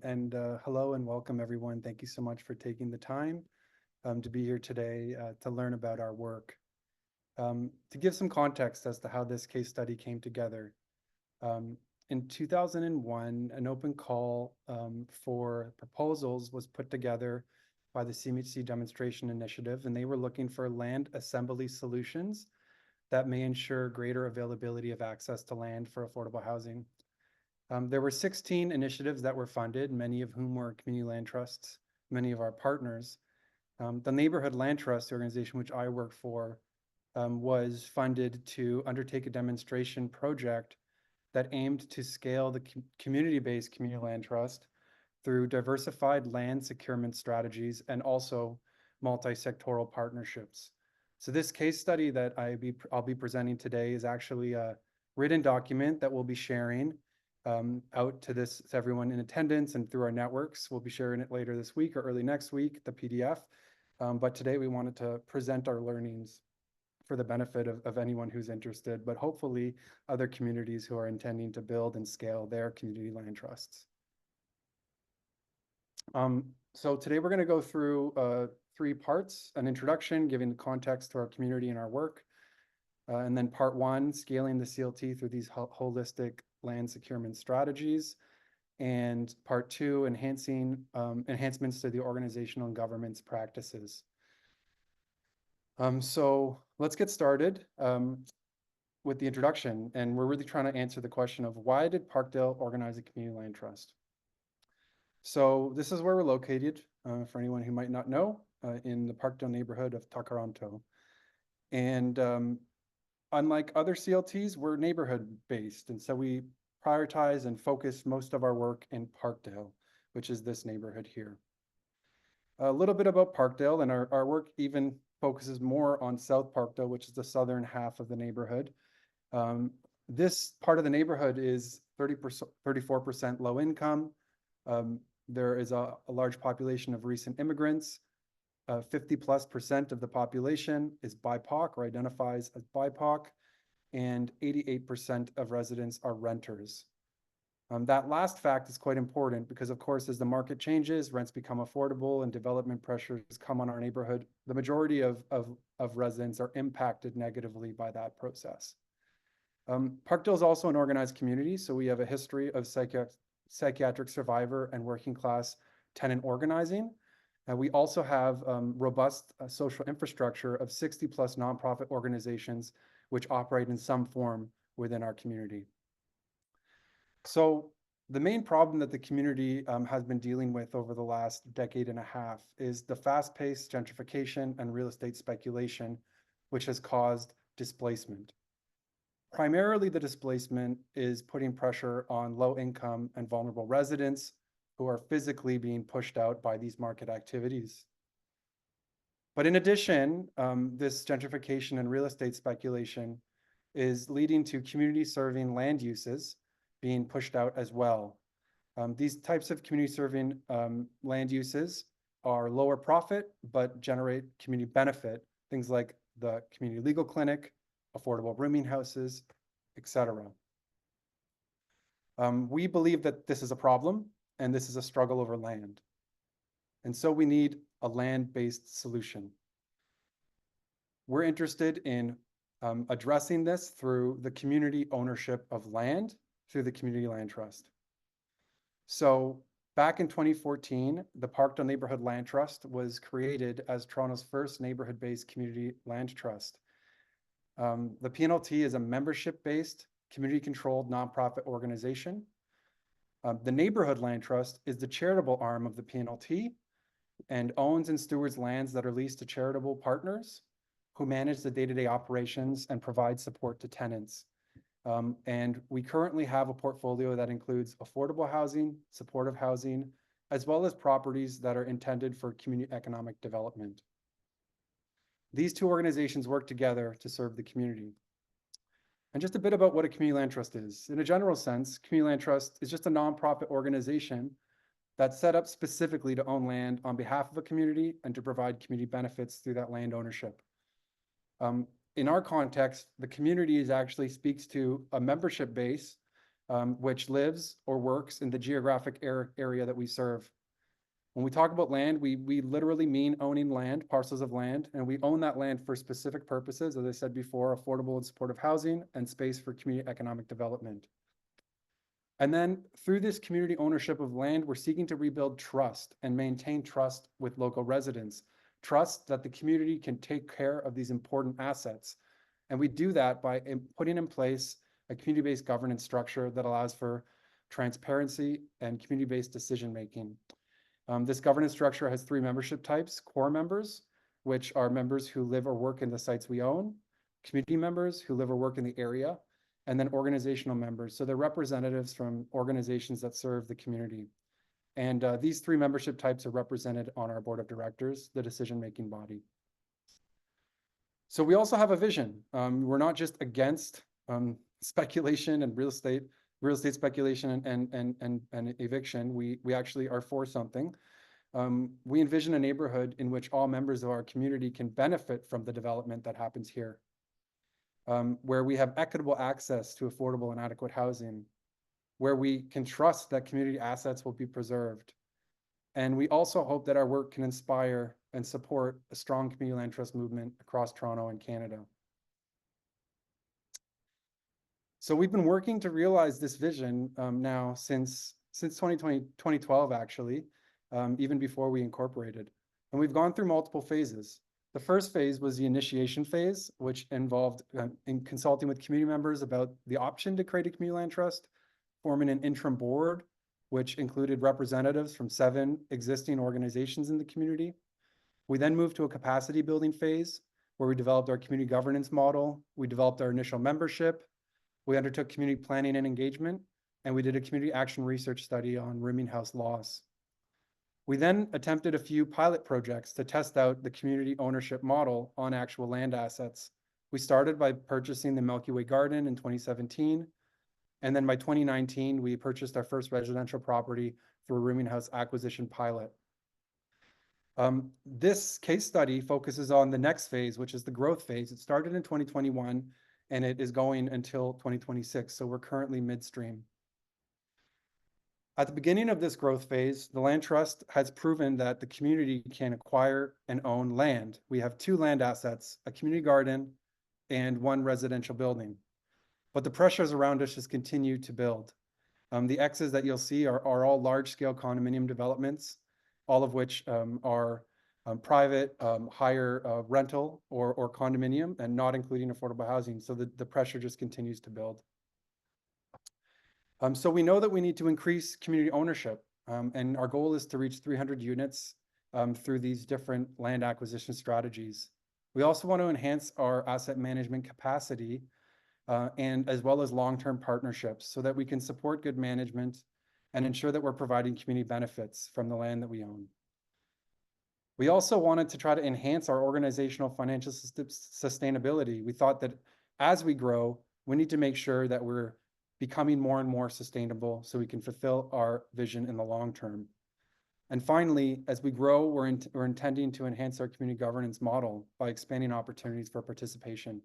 Hello and welcome everyone. Thank you so much for taking the time to be here today to learn about our work. To give some context as to how this case study came together, um, in 2001, an open call for proposals was put together by the CMHC Demonstration Initiative, and they were looking for land assembly solutions that may ensure greater availability of access to land for affordable housing. There were 16 initiatives that were funded, many of whom were community land trusts, many of our partners. The Neighbourhood Land Trust, the organization which I work for, was funded to undertake a demonstration project that aimed to scale the community-based community land trust through diversified land securement strategies and also multi-sectoral partnerships. So this case study that I'll be presenting today is actually a written document that we'll be sharing out to everyone in attendance and through our networks. We'll be sharing it later this week or early next week, the PDF. But today we wanted to present our learnings for the benefit of anyone who's interested, but hopefully other communities who are intending to build and scale their community land trusts. So today we're going to go through 3 parts: an introduction, giving the context to our community and our work, and then part 1, scaling the CLT through these holistic land securement strategies, and part 2, enhancements to the organizational and governance practices. So let's get started with the introduction, and we're really trying to answer the question of why did Parkdale organize a community land trust? So this is where we're located, for anyone who might not know, in the Parkdale neighborhood of Takaranto. And unlike other CLTs, we're neighborhood based. And so we prioritize and focus most of our work in Parkdale, which is this neighborhood here. A little bit about Parkdale, and our work even focuses more on South Parkdale, which is the southern half of the neighborhood. This part of the neighborhood is 34% low income. There is a large population of recent immigrants. 50+% of the population is BIPOC or identifies as BIPOC, and 88% of residents are renters. That last fact is quite important because, of course, as the market changes, rents become affordable and development pressures come on our neighborhood, the majority of residents are impacted negatively by that process. Parkdale is also an organized community, so we have a history of psychiatric survivor and working class tenant organizing. We also have robust social infrastructure of 60+ nonprofit organizations which operate in some form within our community. So the main problem that the community has been dealing with over the last decade and a half is the fast-paced gentrification and real estate speculation, which has caused displacement. Primarily, the displacement is putting pressure on low-income and vulnerable residents who are physically being pushed out by these market activities. But in addition, this gentrification and real estate speculation is leading to community-serving land uses being pushed out as well. These types of community-serving land uses are lower profit, but generate community benefit, things like the community legal clinic, affordable rooming houses, etc. We believe that this is a problem, and this is a struggle over land. And so we need a land-based solution. We're interested in addressing this through the community ownership of land through the Community Land Trust. So back in 2014, the Parkdale Neighbourhood Land Trust was created as Toronto's first neighborhood-based community land trust. The PNLT is a membership-based, community-controlled nonprofit organization. The Neighbourhood Land Trust is the charitable arm of the PNLT and owns and stewards lands that are leased to charitable partners who manage the day-to-day operations and provide support to tenants. And we currently have a portfolio that includes affordable housing, supportive housing, as well as properties that are intended for community economic development. These two organizations work together to serve the community. And just a bit about what a community land trust is. In a general sense, community land trust is just a nonprofit organization that's set up specifically to own land on behalf of a community and to provide community benefits through that land ownership. In our context, the community actually speaks to a membership base which lives or works in the geographic area that we serve. When we talk about land, we literally mean owning land, parcels of land, and we own that land for specific purposes, as I said before, affordable and supportive housing and space for community economic development. And then through this community ownership of land, we're seeking to rebuild trust and maintain trust with local residents, trust that the community can take care of these important assets. And we do that by putting in place a community-based governance structure that allows for transparency and community-based decision-making. This governance structure has 3 membership types: core members, which are members who live or work in the sites we own; community members who live or work in the area; and then organizational members. So they're representatives from organizations that serve the community. And these 3 membership types are represented on our board of directors, the decision-making body. So we also have a vision. We're not just against speculation and real estate speculation and eviction. We actually are for something. We envision a neighborhood in which all members of our community can benefit from the development that happens here, where we have equitable access to affordable and adequate housing, where we can trust that community assets will be preserved. And we also hope that our work can inspire and support a strong community land trust movement across Toronto and Canada. So we've been working to realize this vision now since 2012, actually, even before we incorporated. And we've gone through multiple phases. The first phase was the initiation phase, which involved in consulting with community members about the option to create a community land trust, forming an interim board, which included representatives from 7 existing organizations in the community. We then moved to a capacity building phase where we developed our community governance model. We developed our initial membership. We undertook community planning and engagement, and we did a community action research study on rooming house loss. We then attempted a few pilot projects to test out the community ownership model on actual land assets. We started by purchasing the Milky Way Garden in 2017. And then by 2019, we purchased our first residential property through a rooming house acquisition pilot. This case study focuses on the next phase, which is the growth phase. It started in 2021 and it is going until 2026. So we're currently midstream. At the beginning of this growth phase, the Land Trust has proven that the community can acquire and own land. We have 2 land assets, a community garden and 1 residential building. But the pressures around us just continue to build. The X's that you'll see are all large-scale condominium developments, all of which are private, higher rental or condominium, and not including affordable housing. So the pressure just continues to build. So we know that we need to increase community ownership, and our goal is to reach 300 units through these different land acquisition strategies. We also want to enhance our asset management capacity and as well as long-term partnerships so that we can support good management and ensure that we're providing community benefits from the land that we own. We also wanted to try to enhance our organizational financial sustainability. We thought that as we grow, we need to make sure that we're becoming more and more sustainable so we can fulfill our vision in the long term. And finally, as we grow, we're intending to enhance our community governance model by expanding opportunities for participation.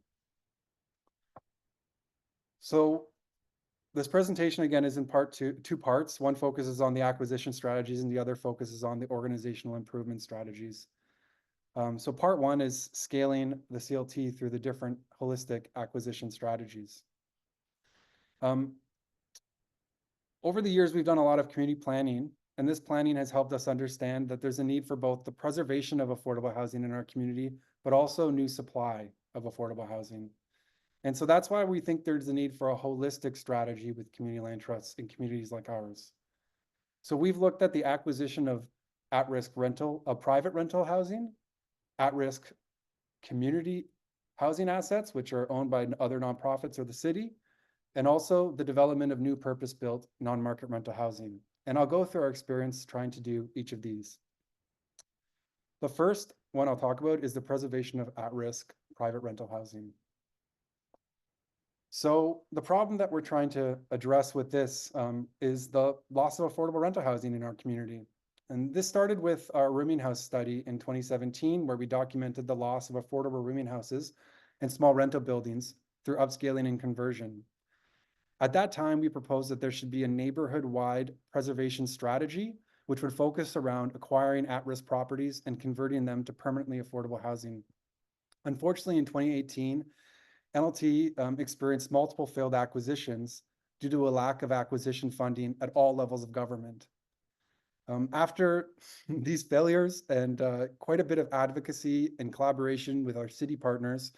So this presentation, again, is in two parts. One focuses on the acquisition strategies and the other focuses on the organizational improvement strategies. So part 1 is scaling the CLT through the different holistic acquisition strategies. Over the years, we've done a lot of community planning, and this planning has helped us understand that there's a need for both the preservation of affordable housing in our community, but also new supply of affordable housing. And so that's why we think there's a need for a holistic strategy with community land trusts in communities like ours. So we've looked at the acquisition of at-risk rental, private rental housing, at-risk community housing assets, which are owned by other nonprofits or the city, and also the development of new purpose-built non-market rental housing. And I'll go through our experience trying to do each of these. The first one I'll talk about is the preservation of at-risk private rental housing. So the problem that we're trying to address with this is the loss of affordable rental housing in our community. And this started with our rooming house study in 2017, where we documented the loss of affordable rooming houses and small rental buildings through upscaling and conversion. At that time, we proposed that there should be a neighborhood-wide preservation strategy, which would focus around acquiring at-risk properties and converting them to permanently affordable housing. Unfortunately, in 2018, NLT experienced multiple failed acquisitions due to a lack of acquisition funding at all levels of government. After these failures and quite a bit of advocacy and collaboration with our city partners,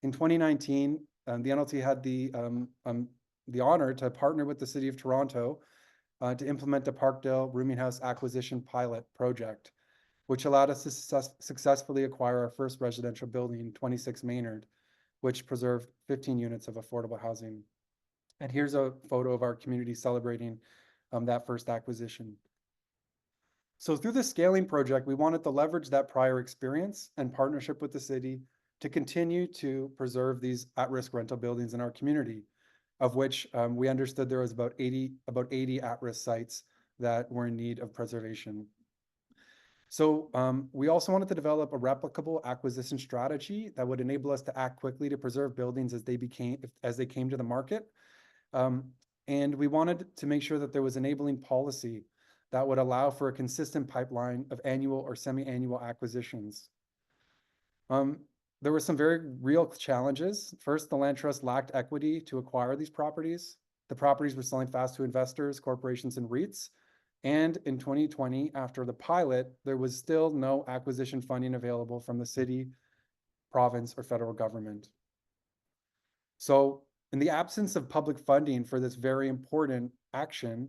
in 2019, the NLT had the honor to partner with the City of Toronto to implement the Parkdale rooming house acquisition pilot project, which allowed us to successfully acquire our first residential building, 26 Maynard, which preserved 15 units of affordable housing. And here's a photo of our community celebrating that first acquisition. So through the scaling project, we wanted to leverage that prior experience and partnership with the city to continue to preserve these at-risk rental buildings in our community, of which we understood there was about 80 at-risk sites that were in need of preservation. So we also wanted to develop a replicable acquisition strategy that would enable us to act quickly to preserve buildings as they came to the market. And we wanted to make sure that there was enabling policy that would allow for a consistent pipeline of annual or semi-annual acquisitions. There were some very real challenges. First, the land trust lacked equity to acquire these properties. The properties were selling fast to investors, corporations, and REITs. And in 2020, after the pilot, there was still no acquisition funding available from the city, province, or federal government. So in the absence of public funding for this very important action,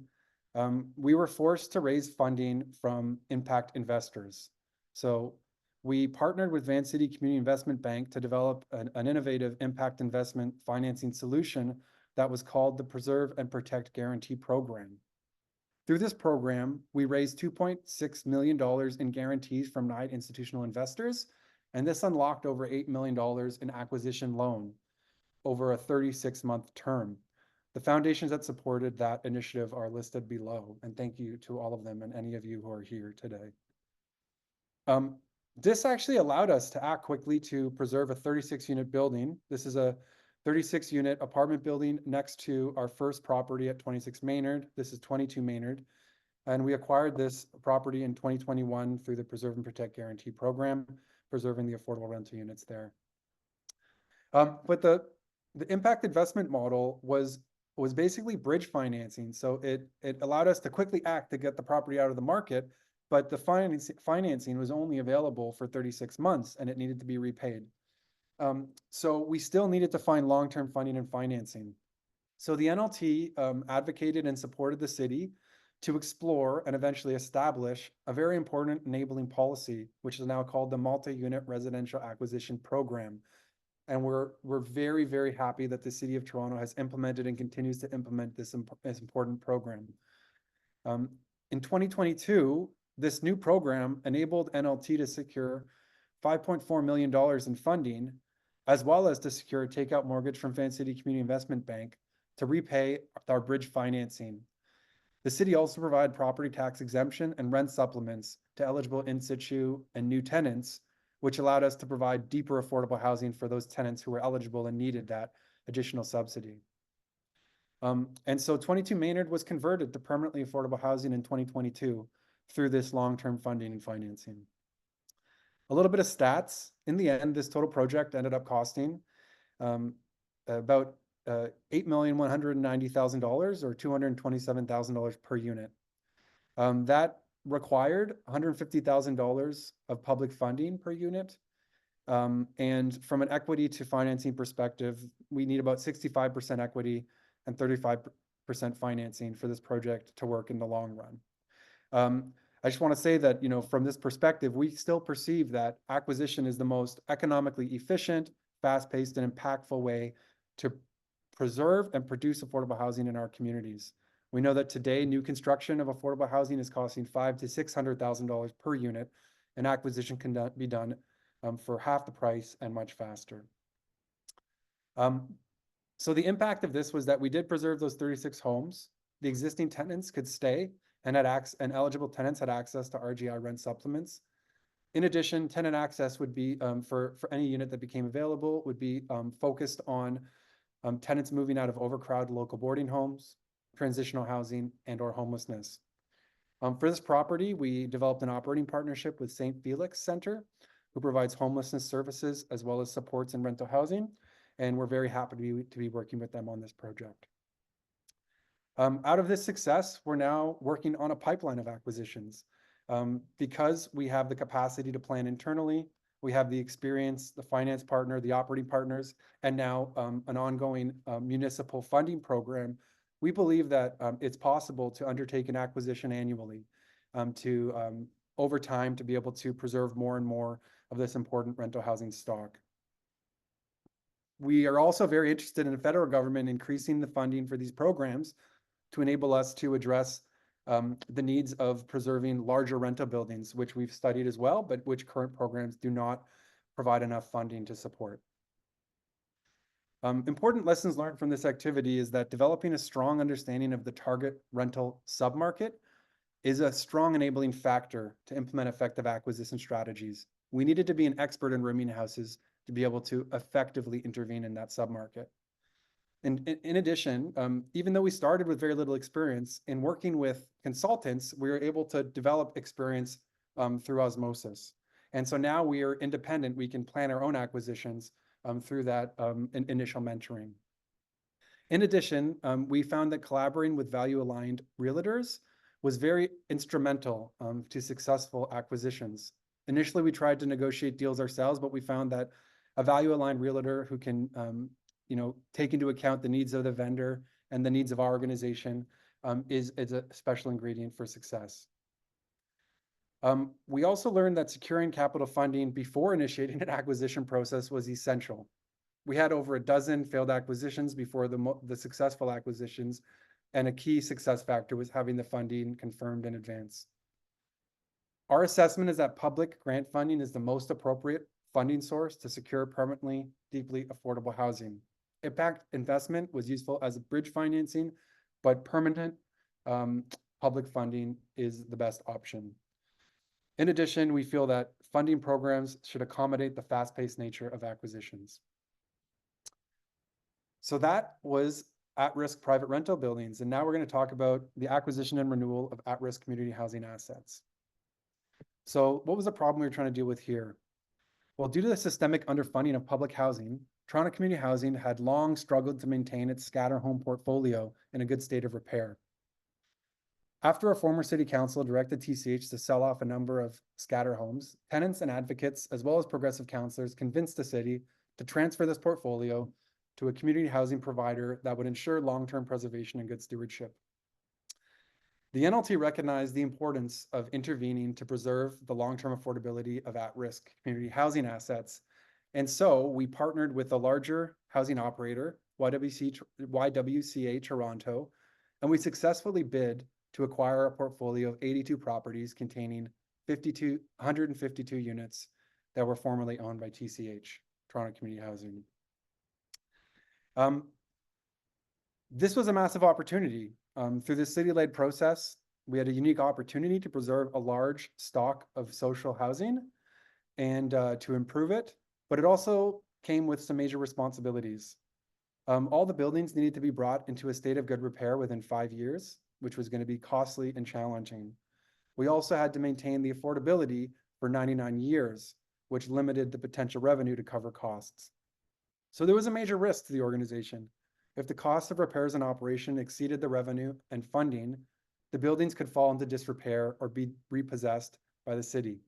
we were forced to raise funding from impact investors. So we partnered with Van City Community Investment Bank to develop an innovative impact investment financing solution that was called the Preserve and Protect Guarantee Program. Through this program, we raised $2.6 million in guarantees from 9 institutional investors, and this unlocked over $8 million in acquisition loan over a 36-month term. The foundations that supported that initiative are listed below, and thank you to all of them and any of you who are here today. This actually allowed us to act quickly to preserve a 36-unit building. This is a 36-unit apartment building next to our first property at 26 Maynard. This is 22 Maynard. And we acquired this property in 2021 through the Preserve and Protect Guarantee Program, preserving the affordable rental units there. But the impact investment model was basically bridge financing. So it allowed us to quickly act to get the property out of the market, but the financing was only available for 36 months and it needed to be repaid. So we still needed to find long-term funding and financing. So the NLT advocated and supported the city to explore and eventually establish a very important enabling policy, which is now called the Multi-Unit Residential Acquisition Program. And we're very, very happy that the City of Toronto has implemented and continues to implement this important program. In 2022, this new program enabled NLT to secure $5.4 million in funding, as well as to secure a takeout mortgage from Van City Community Investment Bank to repay our bridge financing. The city also provided property tax exemption and rent supplements to eligible in situ and new tenants, which allowed us to provide deeper affordable housing for those tenants who were eligible and needed that additional subsidy. And so 22 Maynard was converted to permanently affordable housing in 2022 through this long-term funding and financing. A little bit of stats. In the end, this total project ended up costing about $8,190,000 or $227,000 per unit. That required $150,000 of public funding per unit. And from an equity to financing perspective, we need about 65% equity and 35% financing for this project to work in the long run. I just want to say that, from this perspective, we still perceive that acquisition is the most economically efficient, fast-paced, and impactful way to preserve and produce affordable housing in our communities. We know that today, new construction of affordable housing is costing $500,000 to $600,000 per unit, and acquisition can be done for half the price and much faster. So the impact of this was that we did preserve those 36 homes. The existing tenants could stay, and eligible tenants had access to RGI rent supplements. In addition, tenant access would be for any unit that became available would be focused on tenants moving out of overcrowded local boarding homes, transitional housing, and/or homelessness. For this property, we developed an operating partnership with St. Felix Center, who provides homelessness services as well as supports in rental housing, and we're very happy to be working with them on this project. Out of this success, we're now working on a pipeline of acquisitions. Because we have the capacity to plan internally, we have the experience, the finance partner, the operating partners, and now an ongoing municipal funding program. We believe that it's possible to undertake an acquisition annually over time to be able to preserve more and more of this important rental housing stock. We are also very interested in the federal government increasing the funding for these programs to enable us to address the needs of preserving larger rental buildings, which we've studied as well, but which current programs do not provide enough funding to support. Important lessons learned from this activity is that developing a strong understanding of the target rental submarket is a strong enabling factor to implement effective acquisition strategies. We needed to be an expert in rooming houses to be able to effectively intervene in that submarket. And in addition, even though we started with very little experience, in working with consultants, we were able to develop experience through osmosis. And so now we are independent. We can plan our own acquisitions through that initial mentoring. In addition, we found that collaborating with value-aligned realtors was very instrumental to successful acquisitions. Initially, we tried to negotiate deals ourselves, but we found that a value-aligned realtor who can take into account the needs of the vendor and the needs of our organization is a special ingredient for success. We also learned that securing capital funding before initiating an acquisition process was essential. We had over a dozen failed acquisitions before the successful acquisitions, and a key success factor was having the funding confirmed in advance. Our assessment is that public grant funding is the most appropriate funding source to secure permanently, deeply affordable housing. Impact investment was useful as bridge financing, but permanent public funding is the best option. In addition, we feel that funding programs should accommodate the fast-paced nature of acquisitions. So that was at-risk private rental buildings. And now we're going to talk about the acquisition and renewal of at-risk community housing assets. So what was the problem we were trying to deal with here? Well, due to the systemic underfunding of public housing, Toronto Community Housing had long struggled to maintain its scatter home portfolio in a good state of repair. After a former city council directed TCH to sell off a number of scatter homes, tenants and advocates, as well as progressive councillors, convinced the city to transfer this portfolio to a community housing provider that would ensure long-term preservation and good stewardship. The NLT recognized the importance of intervening to preserve the long-term affordability of at-risk community housing assets. And so we partnered with a larger housing operator, YWCA Toronto, and we successfully bid to acquire a portfolio of 82 properties containing 152 units that were formerly owned by TCH, Toronto Community Housing. This was a massive opportunity. Through this city-led process, we had a unique opportunity to preserve a large stock of social housing and to improve it, but it also came with some major responsibilities. All the buildings needed to be brought into a state of good repair within 5 years, which was going to be costly and challenging. We also had to maintain the affordability for 99 years, which limited the potential revenue to cover costs. So there was a major risk to the organization. If the cost of repairs and operation exceeded the revenue and funding, the buildings could fall into disrepair or be repossessed by the city.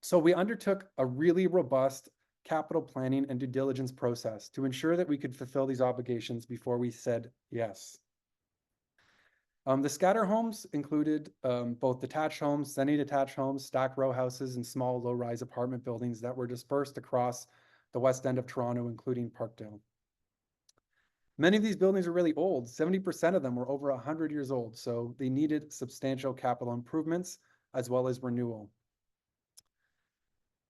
So we undertook a really robust capital planning and due diligence process to ensure that we could fulfill these obligations before we said yes. The scatter homes included both detached homes, semi-detached homes, stack row houses, and small low-rise apartment buildings that were dispersed across the west end of Toronto, including Parkdale. Many of these buildings are really old. 70% of them were over 100 years old, so they needed substantial capital improvements as well as renewal.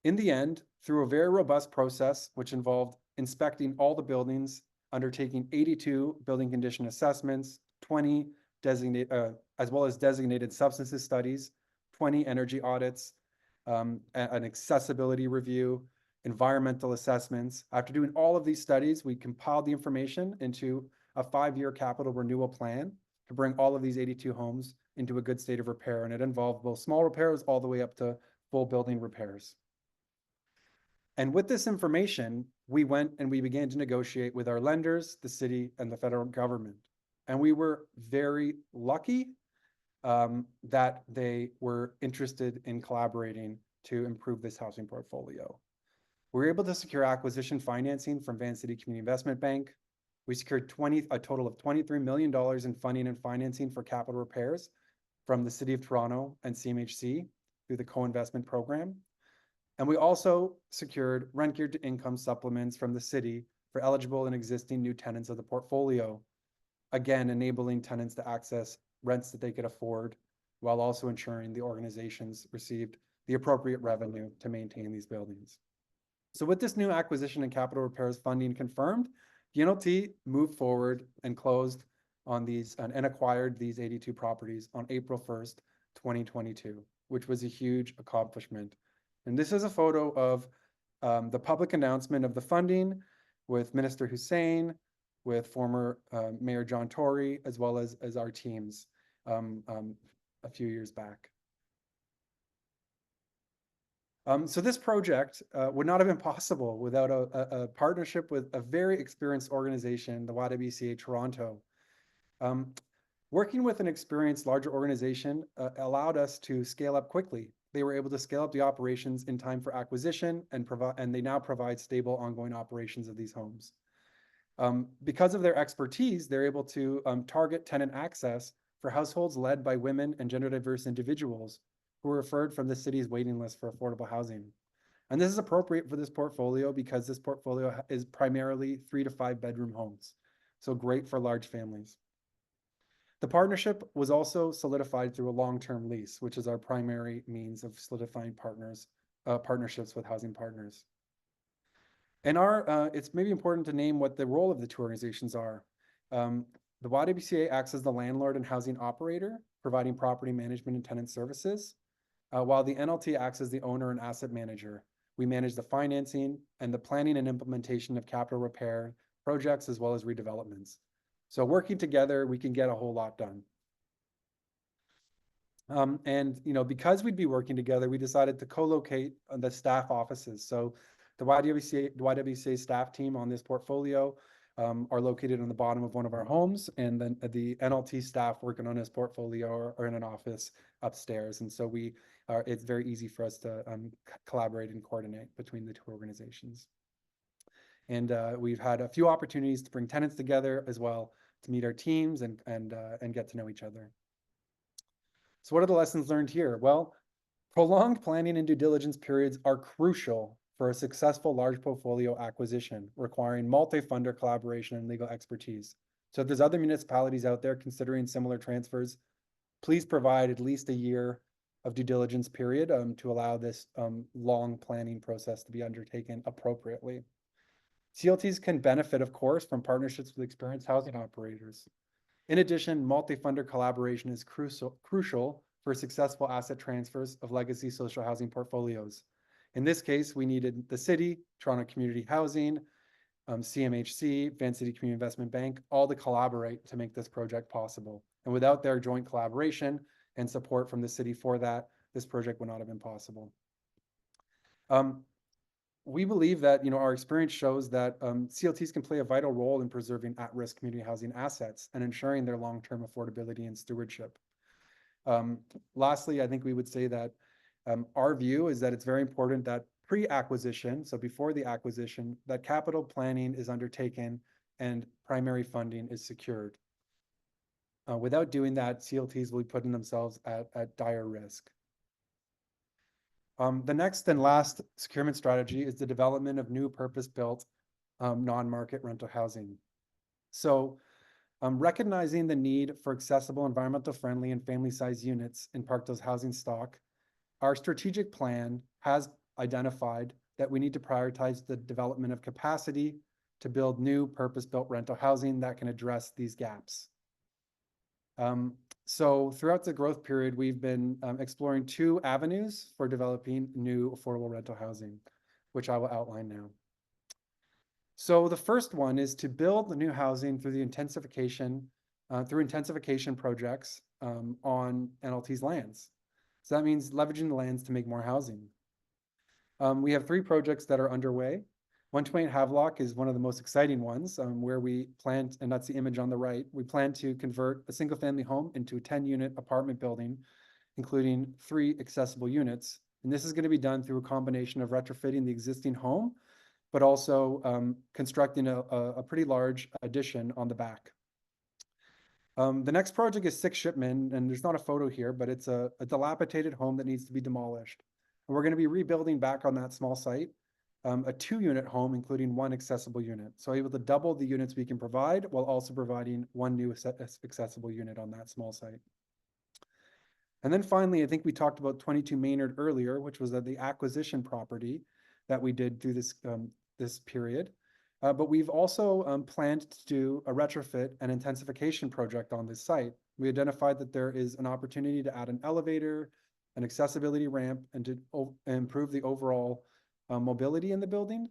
In the end, through a very robust process, which involved inspecting all the buildings, undertaking 82 building condition assessments, 20 as well as designated substances studies, 20 energy audits, an accessibility review, environmental assessments. After doing all of these studies, we compiled the information into a 5-year capital renewal plan to bring all of these 82 homes into a good state of repair. And it involved both small repairs all the way up to full building repairs. And with this information, we went and we began to negotiate with our lenders, the city, and the federal government. And we were very lucky that they were interested in collaborating to improve this housing portfolio. We were able to secure acquisition financing from Van City Community Investment Bank. We secured a total of $23 million in funding and financing for capital repairs from the City of Toronto and CMHC through the co-investment program. And we also secured rent geared to income supplements from the city for eligible and existing new tenants of the portfolio. Again, enabling tenants to access rents that they could afford while also ensuring the organizations received the appropriate revenue to maintain these buildings. So with this new acquisition and capital repairs funding confirmed, the NLT moved forward and closed on these and acquired these 82 properties on April 1st, 2022, which was a huge accomplishment. And this is a photo of the public announcement of the funding with Minister Hussein, with former Mayor John Tory, as well as our teams a few years back. So this project would not have been possible without a partnership with a very experienced organization, the YWCA Toronto. Working with an experienced larger organization allowed us to scale up quickly. They were able to scale up the operations in time for acquisition and they now provide stable ongoing operations of these homes. Because of their expertise, they're able to target tenant access for households led by women and gender diverse individuals who are referred from the city's waiting list for affordable housing. And this is appropriate for this portfolio because this portfolio is primarily 3 to 5 bedroom homes. So great for large families. The partnership was also solidified through a long-term lease, which is our primary means of solidifying partnerships with housing partners. And it's maybe important to name what the role of the two organizations are. The YWCA acts as the landlord and housing operator, providing property management and tenant services, while the NLT acts as the owner and asset manager. We manage the financing and the planning and implementation of capital repair projects as well as redevelopments. So working together, we can get a whole lot done. And because we'd be working together, we decided to co-locate the staff offices. So the YWCA staff team on this portfolio are located on the bottom of one of our homes, and then the NLT staff working on this portfolio are in an office upstairs. And so it's very easy for us to collaborate and coordinate between the two organizations. And we've had a few opportunities to bring tenants together as well to meet our teams and get to know each other. So what are the lessons learned here? Well, prolonged planning and due diligence periods are crucial for a successful large portfolio acquisition, requiring multi-funder collaboration and legal expertise. So if there's other municipalities out there considering similar transfers, please provide at least a year of due diligence period to allow this long planning process to be undertaken appropriately. CLTs can benefit, of course, from partnerships with experienced housing operators. In addition, multi-funder collaboration is crucial for successful asset transfers of legacy social housing portfolios. In this case, we needed the city, Toronto Community Housing, CMHC, Van City Community Investment Bank, all to collaborate to make this project possible. And without their joint collaboration and support from the city for that, this project would not have been possible. We believe that our experience shows that CLTs can play a vital role in preserving at-risk community housing assets and ensuring their long-term affordability and stewardship. Lastly, I think we would say that our view is that it's very important that pre-acquisition, so before the acquisition, that capital planning is undertaken and primary funding is secured. Without doing that, CLTs will be putting themselves at dire risk. The next and last securement strategy is the development of new purpose-built non-market rental housing. So recognizing the need for accessible, environmental friendly and family-sized units in Parkdale's housing stock, our strategic plan has identified that we need to prioritize the development of capacity to build new purpose-built rental housing that can address these gaps. So throughout the growth period, we've been exploring 2 avenues for developing new affordable rental housing. which I will outline now. So the first one is to build the new housing through the intensification projects on NLT's lands. So that means leveraging the lands to make more housing. We have 3 projects that are underway. 128 Havelock is one of the most exciting ones, where we plan, and that's the image on the right, we plan to convert a single-family home into a 10-unit apartment building, including 3 accessible units. And this is going to be done through a combination of retrofitting the existing home, but also constructing a pretty large addition on the back. The next project is 6 Shipman, and there's not a photo here, but it's a dilapidated home that needs to be demolished. And we're going to be rebuilding back on that small site a 2-unit home, including 1 accessible unit. So able to double the units we can provide while also providing 1 new accessible unit on that small site. And then finally, I think we talked about 22 Maynard earlier, which was the acquisition property that we did through this period. But we've also planned to do a retrofit and intensification project on this site. We identified that there is an opportunity to add an elevator, an accessibility ramp, and to improve the overall mobility in the building.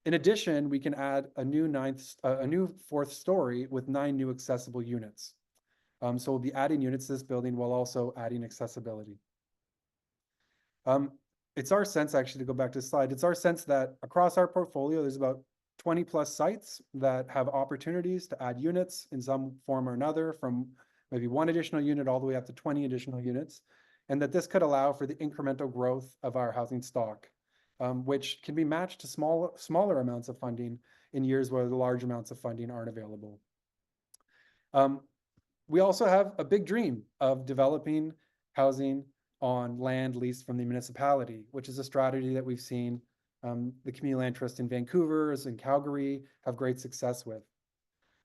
In addition, we can add a new 4th story with 9 new accessible units. So we'll be adding units to this building while also adding accessibility. It's our sense, actually, to go back to the slide, it's our sense that across our portfolio, there's about 20 plus sites that have opportunities to add units in some form or another, from maybe 1 additional unit all the way up to 20 additional units, and that this could allow for the incremental growth of our housing stock, which can be matched to smaller amounts of funding in years where the large amounts of funding aren't available. We also have a big dream of developing housing on land leased from the municipality, which is a strategy that we've seen the Community Land Trust in Vancouver and Calgary have great success with.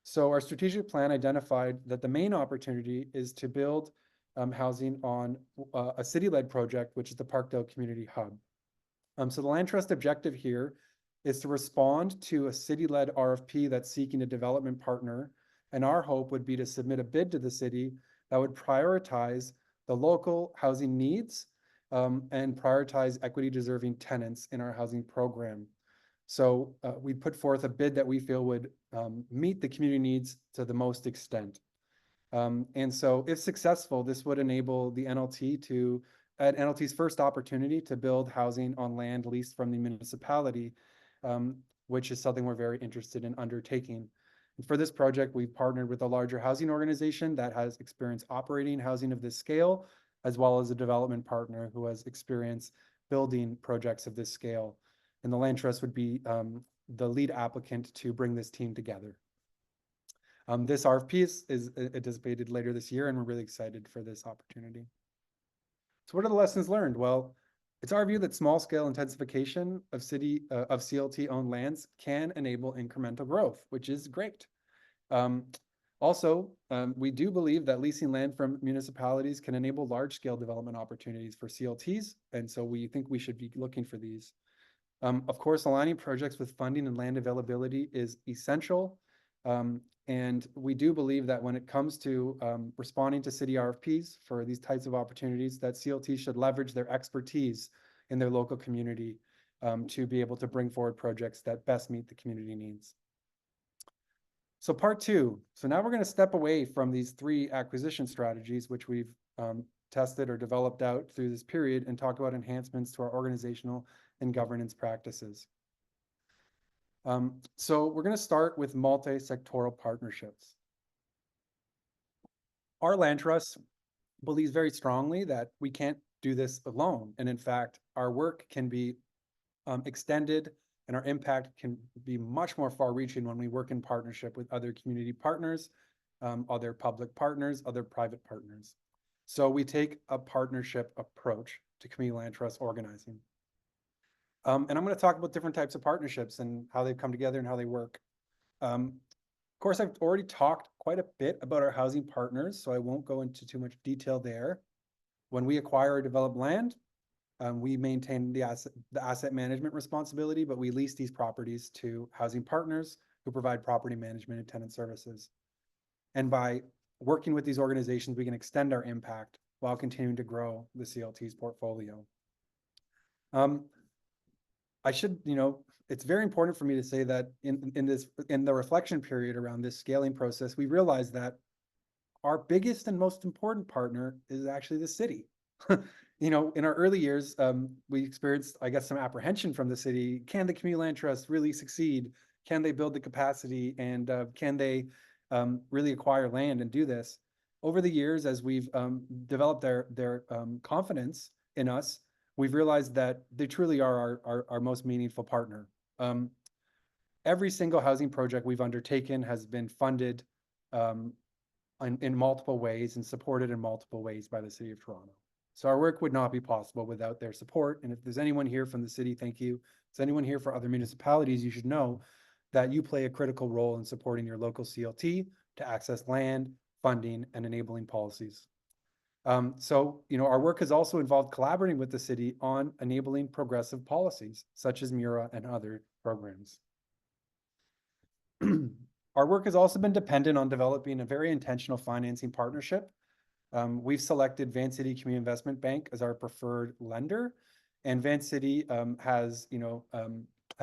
So our strategic plan identified that the main opportunity is to build housing on a city-led project, which is the Parkdale Community Hub. So the Land Trust objective here is to respond to a city-led RFP that's seeking a development partner. And our hope would be to submit a bid to the city that would prioritize the local housing needs and prioritize equity-deserving tenants in our housing program. So we put forth a bid that we feel would meet the community needs to the most extent. And so if successful, this would enable the NLT to, at NLT's first opportunity to build housing on land leased from the municipality, which is something we're very interested in undertaking. And for this project, we've partnered with a larger housing organization that has experience operating housing of this scale, as well as a development partner who has experience building projects of this scale. And the Land Trust would be the lead applicant to bring this team together. This RFP is anticipated later this year, and we're really excited for this opportunity. So what are the lessons learned? Well, it's our view that small-scale intensification of CLT-owned lands can enable incremental growth, which is great. Also, we do believe that leasing land from municipalities can enable large-scale development opportunities for CLTs, and so we think we should be looking for these. Of course, aligning projects with funding and land availability is essential, and we do believe that when it comes to responding to city RFPs for these types of opportunities, that CLT should leverage their expertise in their local community to be able to bring forward projects that best meet the community needs. So part 2. So now we're going to step away from these 3 acquisition strategies, which we've tested or developed out through this period, and talk about enhancements to our organizational and governance practices. So we're going to start with multi-sectoral partnerships. Our land trust believes very strongly that we can't do this alone. And in fact, our work can be extended, and our impact can be much more far-reaching when we work in partnership with other community partners, other public partners, other private partners. So we take a partnership approach to community land trust organizing. And I'm going to talk about different types of partnerships and how they come together and how they work. Of course, I've already talked quite a bit about our housing partners, so I won't go into too much detail there. When we acquire or develop land, we maintain the asset management responsibility, but we lease these properties to housing partners who provide property management and tenant services. And by working with these organizations, we can extend our impact while continuing to grow the CLT's portfolio. I should, it's very important for me to say that in the reflection period around this scaling process, we realized that our biggest and most important partner is actually the city. In our early years, we experienced, I guess, some apprehension from the city. Can the Community Land Trust really succeed? Can they build the capacity? And can they really acquire land and do this? Over the years, as we've developed their confidence in us, we've realized that they truly are our most meaningful partner. Every single housing project we've undertaken has been funded in multiple ways and supported in multiple ways by the City of Toronto. So our work would not be possible without their support. And if there's anyone here from the city, thank you. If there's anyone here for other municipalities, you should know that you play a critical role in supporting your local CLT to access land, funding, and enabling policies. Our work has also involved collaborating with the city on enabling progressive policies, such as MURA and other programs. Our work has also been dependent on developing a very intentional financing partnership. We've selected Van City Community Investment Bank as our preferred lender, and Van City has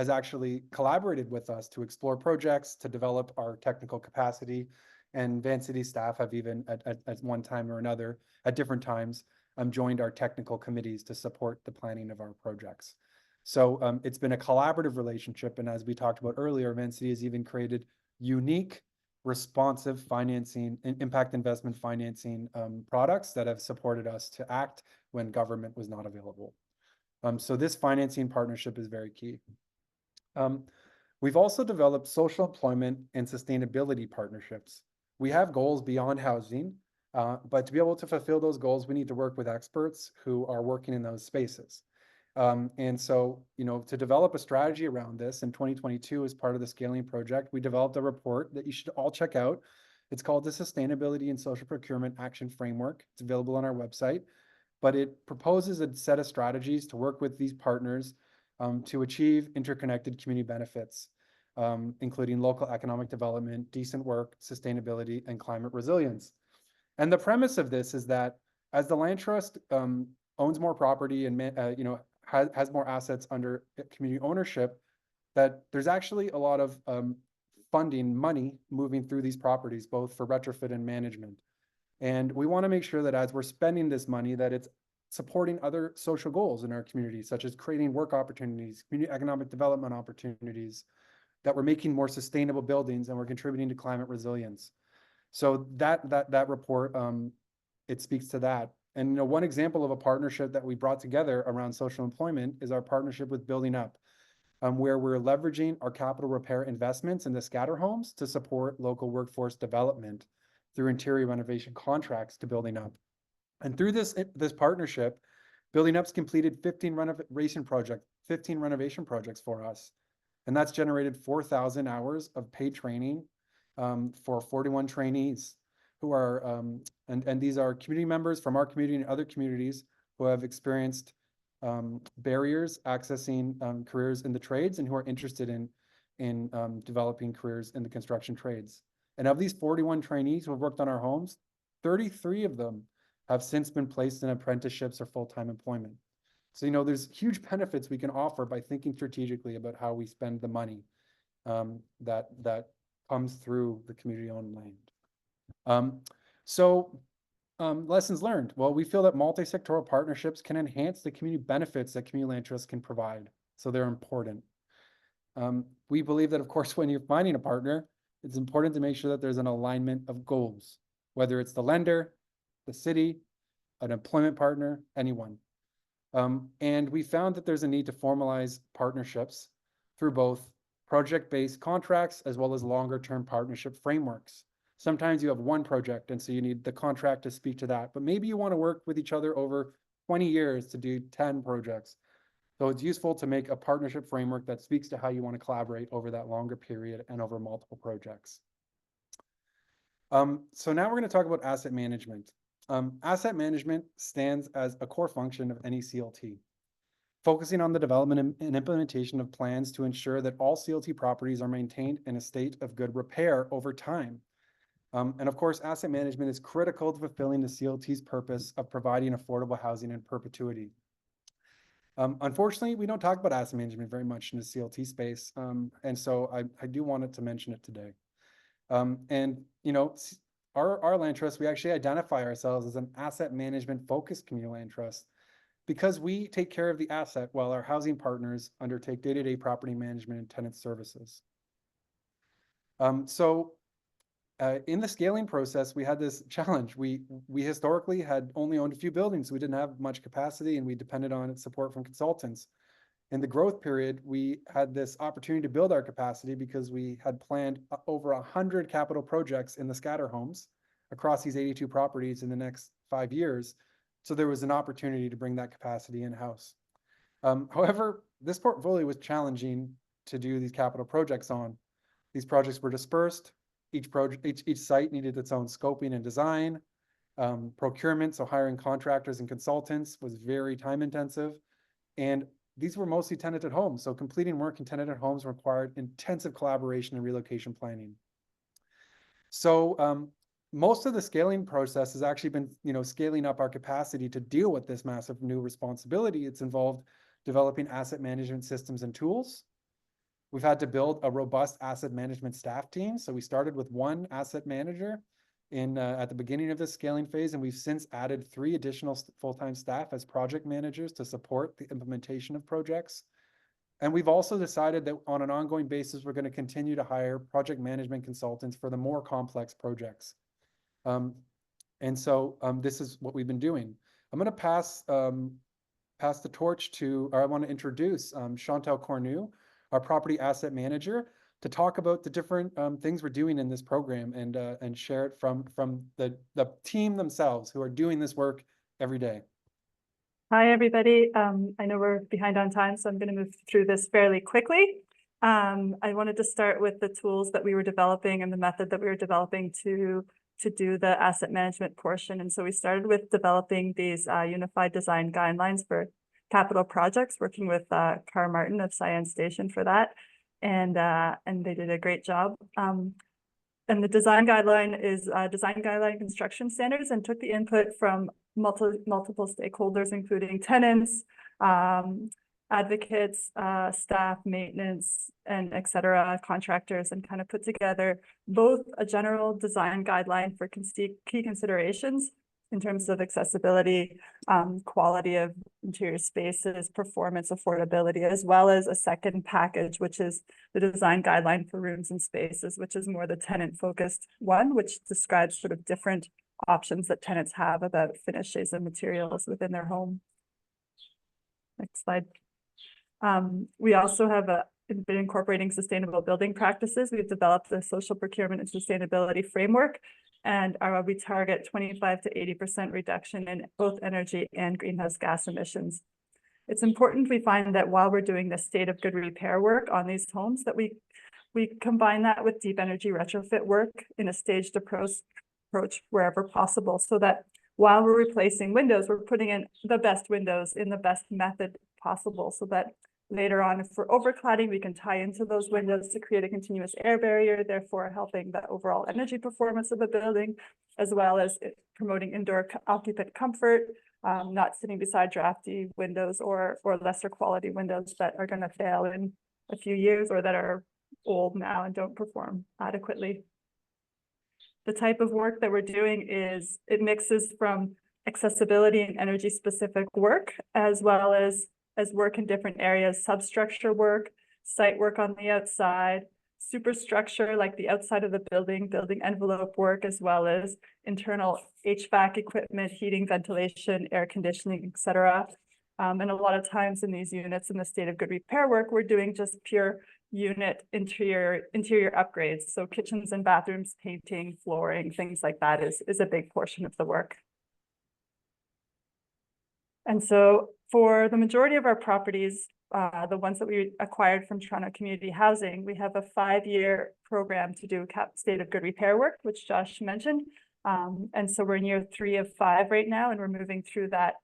actually collaborated with us to explore projects, to develop our technical capacity. And Van City staff have even at one time or another, at different times, joined our technical committees to support the planning of our projects. So it's been a collaborative relationship. And as we talked about earlier, Van City has even created unique, responsive financing and impact investment financing products that have supported us to act when government was not available. So this financing partnership is very key. We've also developed social employment and sustainability partnerships. We have goals beyond housing, but to be able to fulfill those goals, we need to work with experts who are working in those spaces. And so, to develop a strategy around this in 2022 as part of the scaling project, we developed a report that you should all check out. It's called the Sustainability and Social Procurement Action Framework. It's available on our website, but it proposes a set of strategies to work with these partners to achieve interconnected community benefits, including local economic development, decent work, sustainability, and climate resilience. And the premise of this is that as the Land Trust owns more property and has more assets under community ownership, that there's actually a lot of funding money moving through these properties, both for retrofit and management. And we want to make sure that as we're spending this money, that it's supporting other social goals in our community, such as creating work opportunities, community economic development opportunities, that we're making more sustainable buildings, and we're contributing to climate resilience. So that report, it speaks to that. And one example of a partnership that we brought together around social employment is our partnership with Building Up, where we're leveraging our capital repair investments in the scatter homes to support local workforce development through interior renovation contracts to Building Up. And through this partnership, Building Up's completed 15 renovation projects for us. And that's generated 4,000 hours of paid training for 41 trainees who are, and these are community members from our community and other communities who have experienced barriers accessing careers in the trades and who are interested in developing careers in the construction trades. And of these 41 trainees who have worked on our homes, 33 of them have since been placed in apprenticeships or full-time employment. So, there's huge benefits we can offer by thinking strategically about how we spend the money that comes through the community-owned land. Lessons learned. Well, we feel that multi-sectoral partnerships can enhance the community benefits that community land trusts can provide. So they're important. We believe that, of course, when you're finding a partner, it's important to make sure that there's an alignment of goals, whether it's the lender, the city, an employment partner, anyone. And we found that there's a need to formalize partnerships through both project-based contracts as well as longer-term partnership frameworks. Sometimes you have one project, and so you need the contract to speak to that. But maybe you want to work with each other over 20 years to do 10 projects. So it's useful to make a partnership framework that speaks to how you want to collaborate over that longer period and over multiple projects. So now we're going to talk about asset management. Asset management stands as a core function of any CLT, focusing on the development and implementation of plans to ensure that all CLT properties are maintained in a state of good repair over time. And of course, asset management is critical to fulfilling the CLT's purpose of providing affordable housing in perpetuity. Unfortunately, we don't talk about asset management very much in the CLT space, and so I do wanted to mention it today. And you know, our land trust, we actually identify ourselves as an asset management focused community land trust because we take care of the asset while our housing partners undertake day-to-day property management and tenant services. In the scaling process, we had this challenge. We historically had only owned a few buildings. We didn't have much capacity and we depended on support from consultants. In the growth period, we had this opportunity to build our capacity because we had planned over 100 capital projects in the scatter homes across these 82 properties in the next 5 years. So there was an opportunity to bring that capacity in-house. However, this portfolio was challenging to do these capital projects on. These projects were dispersed. Each site needed its own scoping and design. Procurement, so hiring contractors and consultants, was very time intensive. And these were mostly tenanted homes, so completing work in tenanted homes required intensive collaboration and relocation planning. So most of the scaling process has actually been, scaling up our capacity to deal with this massive new responsibility. It's involved developing asset management systems and tools. We've had to build a robust asset management staff team. So we started with one asset manager at the beginning of this scaling phase, and we've since added 3 additional full-time staff as project managers to support the implementation of projects. And we've also decided that on an ongoing basis, we're going to continue to hire project management consultants for the more complex projects. This is what we've been doing. I'm going to pass the torch to, or I want to introduce Chantal Cornu, our property asset manager, to talk about the different things we're doing in this program and share it from the team themselves who are doing this work every day. Hi, everybody. I know we're behind on time, so I'm going to move through this fairly quickly. I wanted to start with the tools that we were developing and the method that we were developing to do the asset management portion. And so we started with developing these unified design guidelines for capital projects, working with Carr Martin of Science Station for that. And they did a great job. And the design guideline is design guideline construction standards, and took the input from multiple stakeholders, including tenants, advocates, staff, maintenance, and etc., contractors, and kind of put together both a general design guideline for key considerations in terms of accessibility, quality of interior spaces, performance, affordability, as well as a second package, which is the design guideline for rooms and spaces, which is more the tenant-focused one, which describes sort of different options that tenants have about finishes and materials within their home. Next slide. We also have been incorporating sustainable building practices. We've developed a social procurement and sustainability framework, and we target 25 to 80% reduction in both energy and greenhouse gas emissions. It's important, we find, that while we're doing the state of good repair work on these homes, that we combine that with deep energy retrofit work in a staged approach wherever possible, so that while we're replacing windows, we're putting in the best windows in the best method possible, so that later on, if we're overcladding, we can tie into those windows to create a continuous air barrier, therefore helping the overall energy performance of the building, as well as promoting indoor occupant comfort, not sitting beside drafty windows or lesser quality windows that are going to fail in a few years or that are old now and don't perform adequately. The type of work that we're doing is, it mixes from accessibility and energy specific work, as well as work in different areas, substructure work, site work on the outside, superstructure like the outside of the building envelope work, as well as internal HVAC equipment, heating, ventilation, air conditioning, etc. And a lot of times in these units in the state of good repair work, we're doing just pure unit interior upgrades. So kitchens and bathrooms, painting, flooring, things like that is a big portion of the work. And so for the majority of our properties, the ones that we acquired from Toronto Community Housing, we have a 5-year program to do state of good repair work, which Josh mentioned. And so we're in year 3 of 5 right now, and we're moving through that.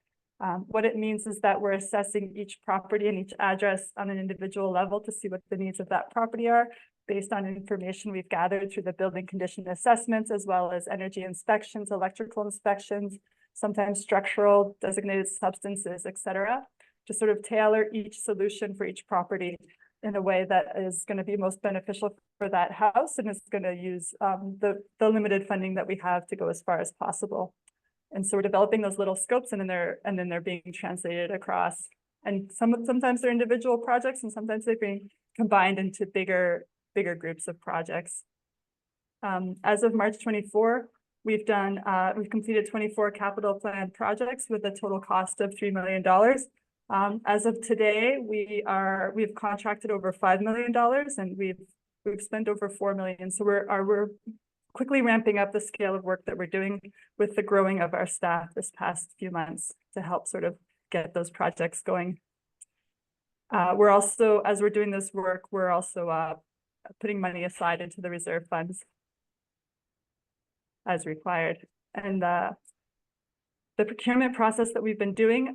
What it means is that we're assessing each property and each address on an individual level to see what the needs of that property are, based on information we've gathered through the building condition assessments, as well as energy inspections, electrical inspections, sometimes structural, designated substances, etc., to sort of tailor each solution for each property in a way that is going to be most beneficial for that house and is going to use the limited funding that we have to go as far as possible. And so we're developing those little scopes, and then they're being translated across. And sometimes they're individual projects, and sometimes they're being combined into bigger groups of projects. As of March 24, we've completed 24 capital plan projects with a total cost of $3 million. As of today, we've contracted over $5 million, and we've spent over $4 million. So we're quickly ramping up the scale of work that we're doing with the growing of our staff this past few months to help sort of get those projects going. We're also, as we're doing this work, we're also putting money aside into the reserve funds as required. And the procurement process that we've been doing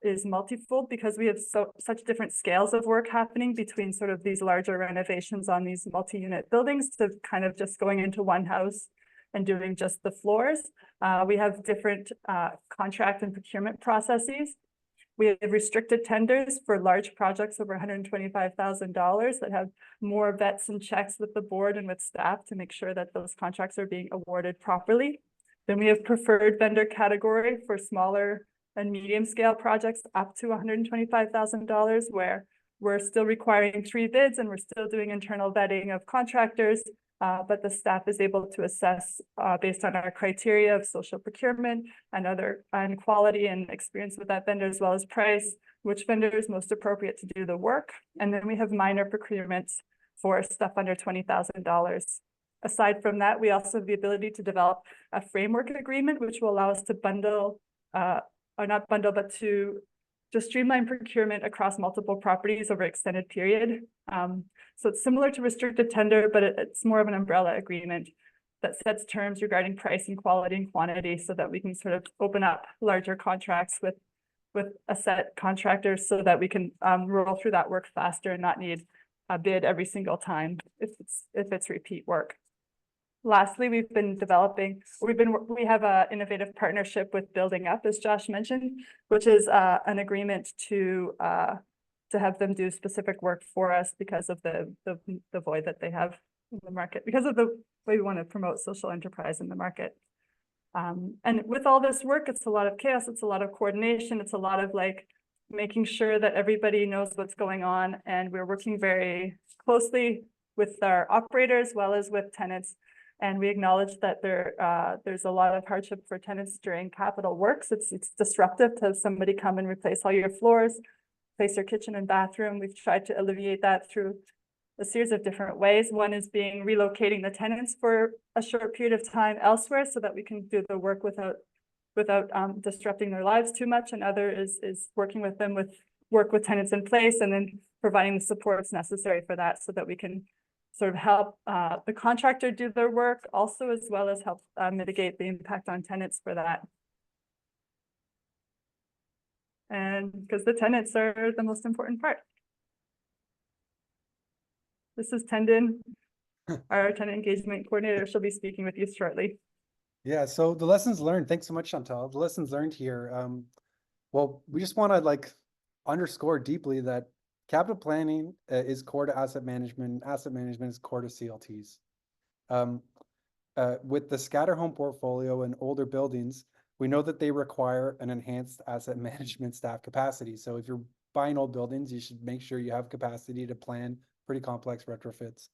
is multifold because we have such different scales of work happening between sort of these larger renovations on these multi-unit buildings to kind of just going into one house and doing just the floors. We have different contract and procurement processes. We have restricted tenders for large projects over $125,000 that have more vets and checks with the board and with staff to make sure that those contracts are being awarded properly. Then we have preferred vendor category for smaller and medium scale projects up to $125,000, where we're still requiring 3 bids and we're still doing internal vetting of contractors, but the staff is able to assess based on our criteria of social procurement and quality and experience with that vendor, as well as price, which vendor is most appropriate to do the work. And then we have minor procurements for stuff under $20,000. Aside from that, we also have the ability to develop a framework agreement, which will allow us to bundle, or not bundle, but to streamline procurement across multiple properties over an extended period. So it's similar to restricted tender, but it's more of an umbrella agreement that sets terms regarding pricing, quality, and quantity so that we can sort of open up larger contracts with a set contractors so that we can roll through that work faster and not need a bid every single time if it's repeat work. Lastly, we have an innovative partnership with Building Up, as Josh mentioned, which is an agreement to have them do specific work for us because of the void that they have in the market, because of the way we want to promote social enterprise in the market. And with all this work, it's a lot of chaos, it's a lot of coordination, it's a lot of like making sure that everybody knows what's going on. And we're working very closely with our operators as well as with tenants. And we acknowledge that there's a lot of hardship for tenants during capital works. It's disruptive to have somebody come and replace all your floors, replace your kitchen and bathroom. We've tried to alleviate that through a series of different ways. One is relocating the tenants for a short period of time elsewhere so that we can do the work without disrupting their lives too much. Another is working with them work with tenants in place and then providing the supports necessary for that so that we can sort of help the contractor do their work also, as well as help mitigate the impact on tenants for that. And because the tenants are the most important part. This is Tendon, our tenant engagement coordinator. She'll be speaking with you shortly. Yeah, so the lessons learned, thanks so much, Chantal. The lessons learned here, well, we just want to like underscore deeply that capital planning is core to asset management. Asset management is core to CLTs. With the scatter home portfolio and older buildings, we know that they require an enhanced asset management staff capacity. So if you're buying old buildings, you should make sure you have capacity to plan pretty complex retrofits.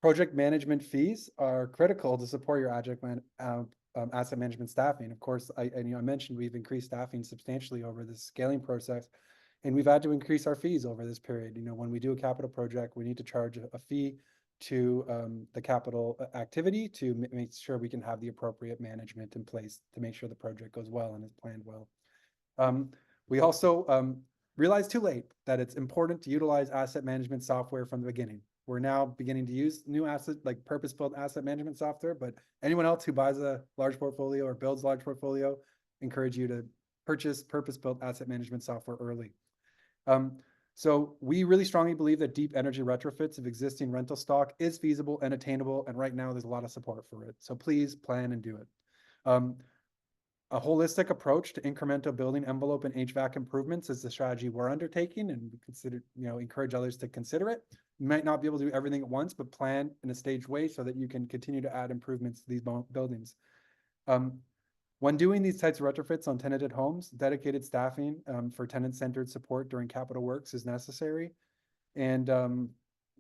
Project management fees are critical to support your asset management staffing. Of course, I mentioned we've increased staffing substantially over this scaling process, and we've had to increase our fees over this period. When we do a capital project, we need to charge a fee to the capital activity to make sure we can have the appropriate management in place to make sure the project goes well and is planned well. We also realized too late that it's important to utilize asset management software from the beginning. We're now beginning to use new purpose-built asset management software, but anyone else who buys a large portfolio or builds a large portfolio, encourage you to purchase purpose-built asset management software early. So we really strongly believe that deep energy retrofits of existing rental stock is feasible and attainable, and right now there's a lot of support for it. So please plan and do it. A holistic approach to incremental building envelope and HVAC improvements is the strategy we're undertaking, and we consider, encourage others to consider it. You might not be able to do everything at once, but plan in a staged way so that you can continue to add improvements to these buildings. When doing these types of retrofits on tenanted homes, dedicated staffing for tenant-centered support during capital works is necessary. And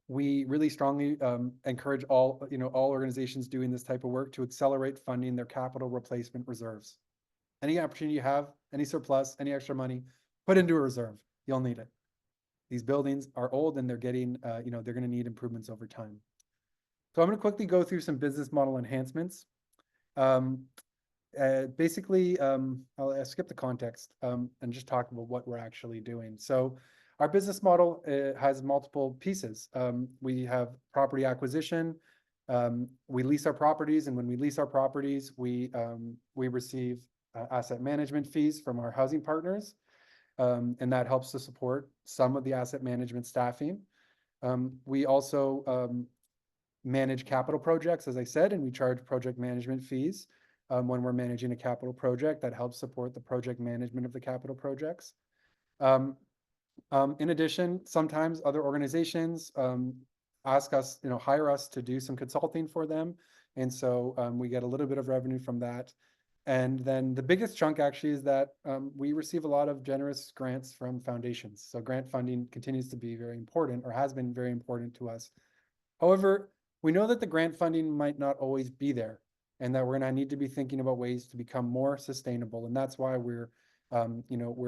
we really strongly encourage all organizations doing this type of work to accelerate funding their capital replacement reserves. Any opportunity you have, any surplus, any extra money, put into a reserve. You'll need it. These buildings are old and they're getting, they're going to need improvements over time. So I'm going to quickly go through some business model enhancements. Basically, I'll skip the context and just talk about what we're actually doing. So our business model has multiple pieces. We have property acquisition. We lease our properties, and when we lease our properties, we receive asset management fees from our housing partners, and that helps to support some of the asset management staffing. We also manage capital projects, as I said, and we charge project management fees when we're managing a capital project that helps support the project management of the capital projects. In addition, sometimes other organizations ask us, hire us to do some consulting for them. And so we get a little bit of revenue from that. And then the biggest chunk actually is that we receive a lot of generous grants from foundations. So grant funding continues to be very important, or has been very important to us. However, we know that the grant funding might not always be there, and that we're going to need to be thinking about ways to become more sustainable. And that's why we're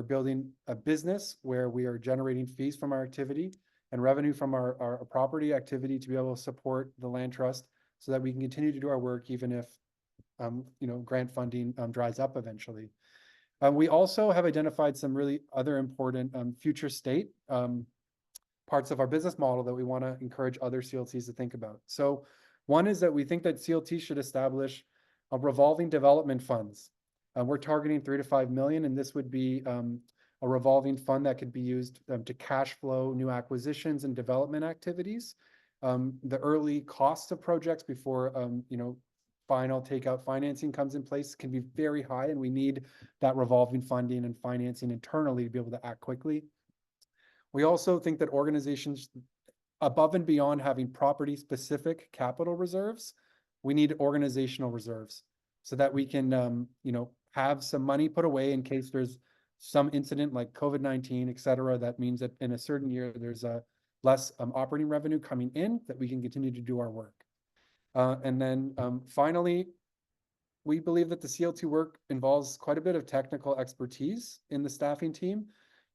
building a business where we are generating fees from our activity and revenue from our property activity to be able to support the land trust so that we can continue to do our work even if grant funding dries up eventually. We also have identified some really other important future state parts of our business model that we want to encourage other CLTs to think about. So one is that we think that CLTs should establish a revolving development funds. We're targeting 3 to 5 million, and this would be a revolving fund that could be used to cash flow new acquisitions and development activities. The early costs of projects before final takeout financing comes in place can be very high, and we need that revolving funding and financing internally to be able to act quickly. We also think that organizations, above and beyond having property specific capital reserves, we need organizational reserves so that we can have some money put away in case there's some incident like COVID-19, et cetera. That means that in a certain year there's less operating revenue coming in, that we can continue to do our work. And then finally, we believe that the CLT work involves quite a bit of technical expertise in the staffing team.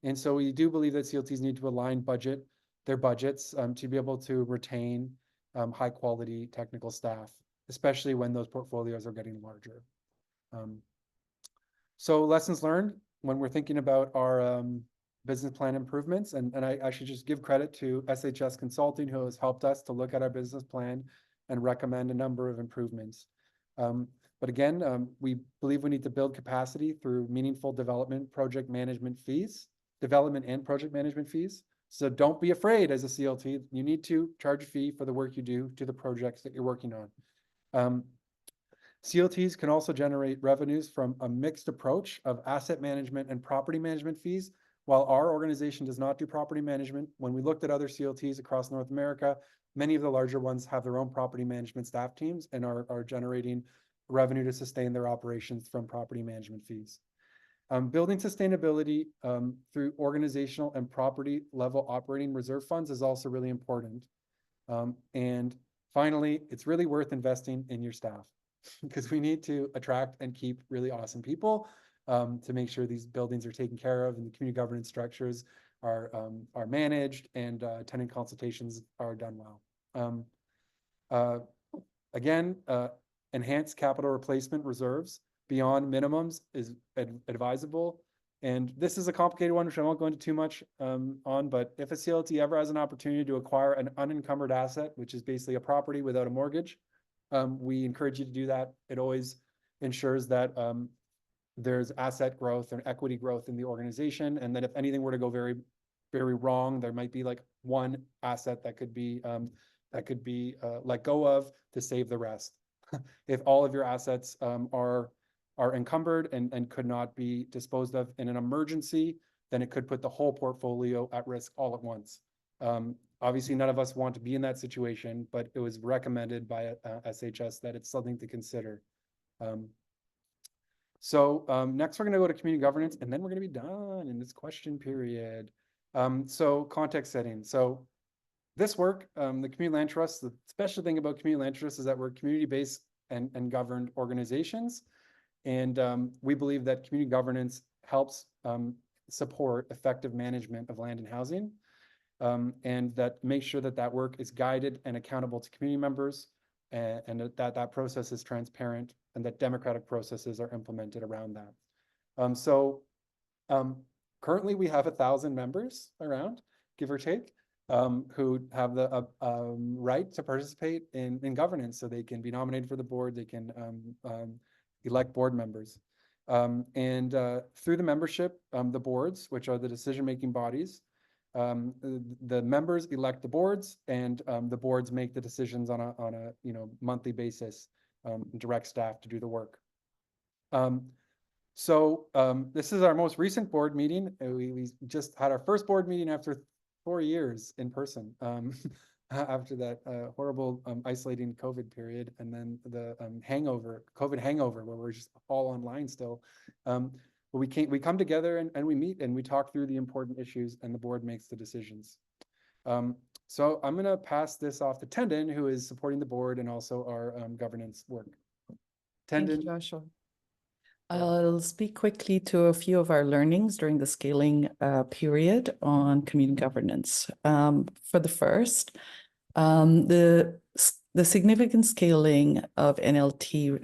And so we do believe that CLTs need to align their budgets to be able to retain high quality technical staff, especially when those portfolios are getting larger. So lessons learned when we're thinking about our business plan improvements, and I should just give credit to SHS Consulting, who has helped us to look at our business plan and recommend a number of improvements. But again, we believe we need to build capacity through meaningful development and project management fees. So don't be afraid as a CLT. You need to charge a fee for the work you do to the projects that you're working on. CLTs can also generate revenues from a mixed approach of asset management and property management fees. While our organization does not do property management, when we looked at other CLTs across North America, many of the larger ones have their own property management staff teams and are generating revenue to sustain their operations from property management fees. Building sustainability through organizational and property level operating reserve funds is also really important. And finally, it's really worth investing in your staff because we need to attract and keep really awesome people to make sure these buildings are taken care of and the community governance structures are managed and tenant consultations are done well. Again, enhanced capital replacement reserves beyond minimums is advisable. And this is a complicated one, which I won't go into too much on, but if a CLT ever has an opportunity to acquire an unencumbered asset, which is basically a property without a mortgage, we encourage you to do that. It always ensures that there's asset growth and equity growth in the organization, and that if anything were to go very, very wrong, there might be like one asset that could be let go of to save the rest. If all of your assets are are encumbered and could not be disposed of in an emergency, then it could put the whole portfolio at risk all at once. Obviously, none of us want to be in that situation, but it was recommended by SHS that it's something to consider. Next, we're going to go to community governance, and then we're going to be done in this question period. So context setting. So this work, the Community Land Trust, the special thing about Community Land Trust is that we're community-based and governed organizations. And we believe that community governance helps support effective management of land and housing, and that makes sure that that work is guided and accountable to community members, and that process is transparent, and that democratic processes are implemented around that. Currently we have 1,000 members around, give or take, who have the right to participate in governance. So they can be nominated for the board, they can elect board members. Through the membership, the boards, which are the decision-making bodies, the members elect the boards, and the boards make the decisions on a monthly basis, direct staff to do the work. This is our most recent board meeting. We just had our first board meeting after 4 years in person, after that horrible isolating COVID period, and then the COVID hangover, where we're just all online still. But we come together and we meet and we talk through the important issues, and the board makes the decisions. So I'm going to pass this off to Tendon, who is supporting the board and also our governance work. Thank you, Tendon. Joshua. I'll speak quickly to a few of our learnings during the scaling period on community governance. For the first, the significant scaling of NLT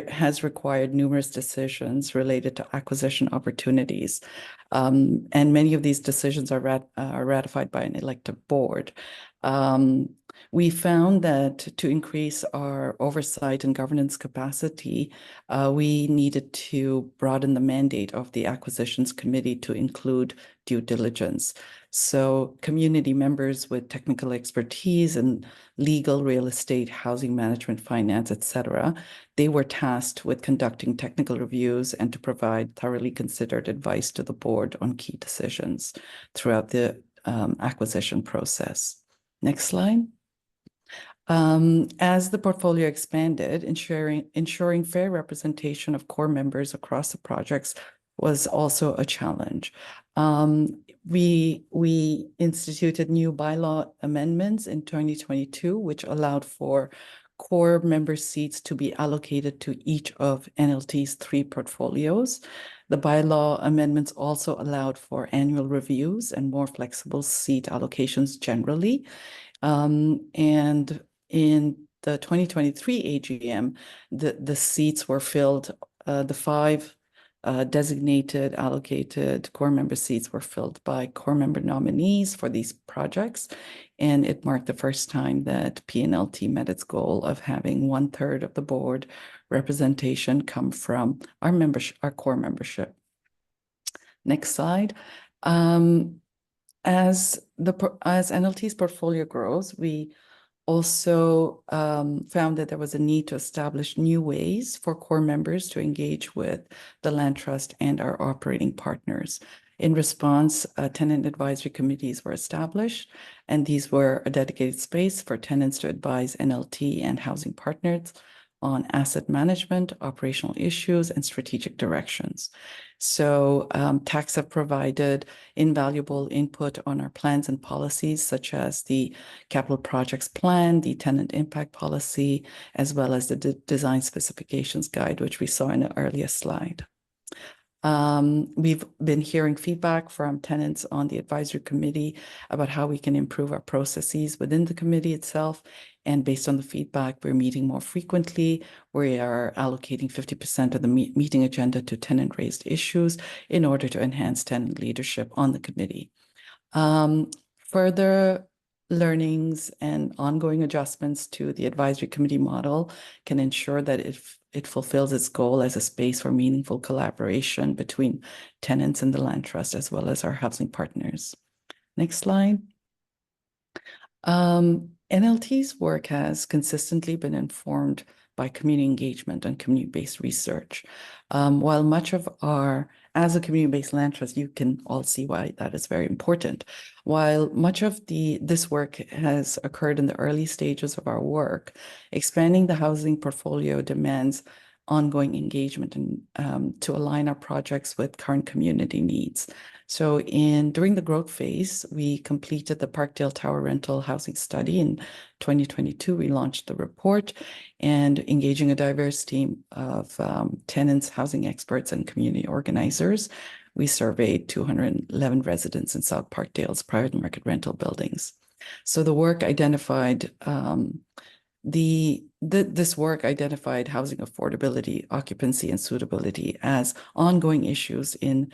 has required numerous decisions related to acquisition opportunities. And many of these decisions are ratified by an elected board. We found that to increase our oversight and governance capacity, we needed to broaden the mandate of the acquisitions committee to include due diligence. So community members with technical expertise in legal, real estate, housing management, finance, etc., they were tasked with conducting technical reviews and to provide thoroughly considered advice to the board on key decisions throughout the acquisition process. Next slide. As the portfolio expanded, ensuring fair representation of core members across the projects was also a challenge. We instituted new bylaw amendments in 2022, which allowed for core member seats to be allocated to each of NLT's 3 portfolios. The bylaw amendments also allowed for annual reviews and more flexible seat allocations generally. And in the 2023 AGM, the seats were filled, the 5 designated allocated core member seats were filled by core member nominees for these projects. And it marked the first time that PNLT met its goal of having 1/3 of the board representation come from our membership, our core membership. Next slide. As NLT's portfolio grows, we also found that there was a need to establish new ways for core members to engage with the Land Trust and our operating partners. In response, tenant advisory committees were established, and these were a dedicated space for tenants to advise NLT and housing partners on asset management, operational issues, and strategic directions. So TACs have provided invaluable input on our plans and policies, such as the capital projects plan, the tenant impact policy, as well as the design specifications guide, which we saw in the earlier slide. We've been hearing feedback from tenants on the advisory committee about how we can improve our processes within the committee itself. And based on the feedback, we're meeting more frequently. We are allocating 50% of the meeting agenda to tenant-raised issues in order to enhance tenant leadership on the committee. Further learnings and ongoing adjustments to the advisory committee model can ensure that it fulfills its goal as a space for meaningful collaboration between tenants and the Land Trust, as well as our housing partners. Next slide. NLT's work has consistently been informed by community engagement and community-based research. While much of as a community-based land trust, you can all see why that is very important. While much of this work has occurred in the early stages of our work, expanding the housing portfolio demands ongoing engagement and to align our projects with current community needs. So during the growth phase, we completed the Parkdale Tower Rental Housing Study in 2022. We launched the report and engaging a diverse team of tenants, housing experts, and community organizers. We surveyed 211 residents in South Parkdale's private market rental buildings. So the work identified this work identified housing affordability, occupancy, and suitability as ongoing issues in